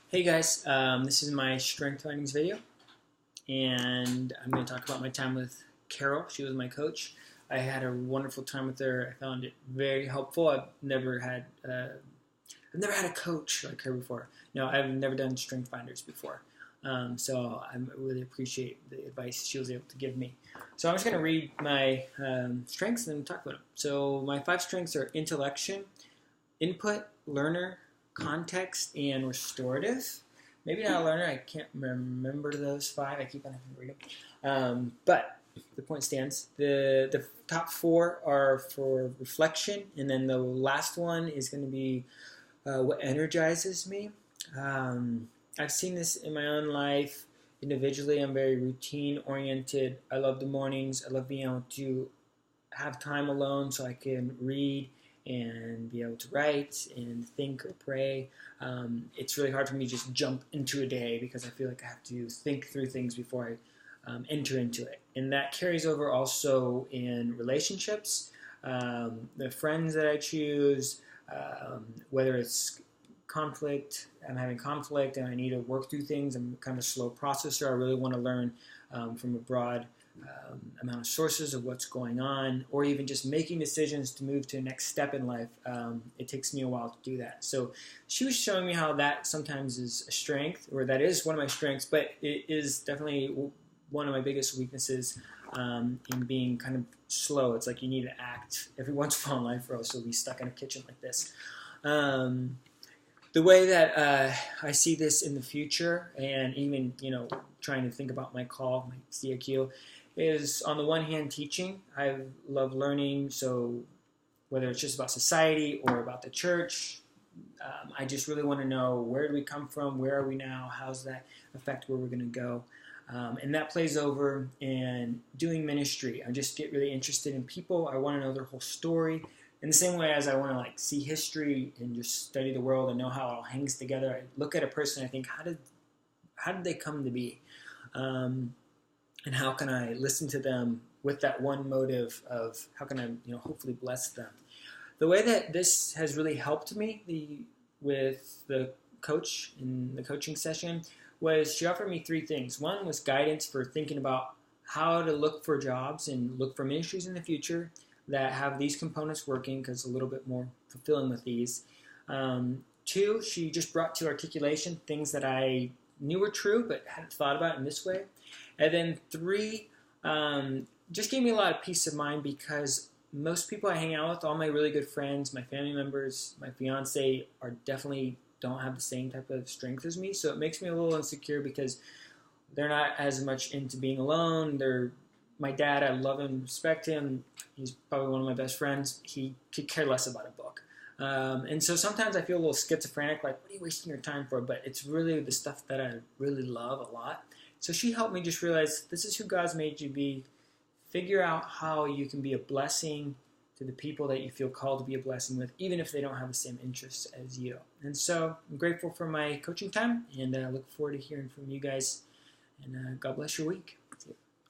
Hey guys, this is my strength findings video, and I'm going to talk about my time with Carol. She was my coach. I had a wonderful time with her. I found it very helpful. I've never had a coach like her before. No, I've never done strength finders before. So I really appreciate the advice she was able to give me. So I'm just going to read my strengths and talk about them. So my 5 strengths are intellection, input, learner, context, and restorative. Maybe not a learner. I can't remember those 5. I keep on having to read them. But the point stands. The top 4 are for reflection, and then the last one is going to be what energizes me. I've seen this in my own life. Individually, I'm very routine-oriented. I love the mornings. I love being able to have time alone so I can read and be able to write and think or pray. It's really hard for me to just jump into a day because I feel like I have to think through things before I enter into it. And that carries over also in relationships, the friends that I choose, whether it's conflict, I'm having conflict and I need to work through things. I'm kind of a slow processor. I really want to learn from a broad amount of sources of what's going on, or even just making decisions to move to the next step in life. It takes me a while to do that. So she was showing me how that sometimes is a strength, or that is one of my strengths, but it is definitely one of my biggest weaknesses in being kind of slow. It's like you need to act every once in a while in life, or else you'll be stuck in a kitchen like this. The way that I see this in the future, and even trying to think about my call, my CIQ, is on the one hand teaching. I love learning, so whether it's just about society or about the church, I just really want to know, where do we come from, where are we now, how's that affect where we're going to go, and that plays over in doing ministry. I just get really interested in people. I want to know their whole story. In the same way as I want to see history and just study the world and know how it all hangs together, I look at a person and I think, how did they come to be? And how can I listen to them with that one motive of how can I hopefully bless them? The way that this has really helped me with the coach in the coaching session was she offered me 3 things. One was guidance for thinking about how to look for jobs and look for ministries in the future that have these components working, because it's a little bit more fulfilling with these. 2, she just brought to articulation things that I knew were true but hadn't thought about in this way. And then 3, just gave me a lot of peace of mind, because most people I hang out with, all my really good friends, my family members, my fiance, don't have the same type of strength as me. So it makes me a little insecure because they're not as much into being alone. My dad, I love him, respect him. He's probably one of my best friends. He could care less about a book. And so sometimes I feel a little schizophrenic, like, what are you wasting your time for? But it's really the stuff that I really love a lot. So she helped me just realize this is who God's made you be. Figure out how you can be a blessing to the people that you feel called to be a blessing with, even if they don't have the same interests as you. And so I'm grateful for my coaching time, and I look forward to hearing from you guys. And God bless your week.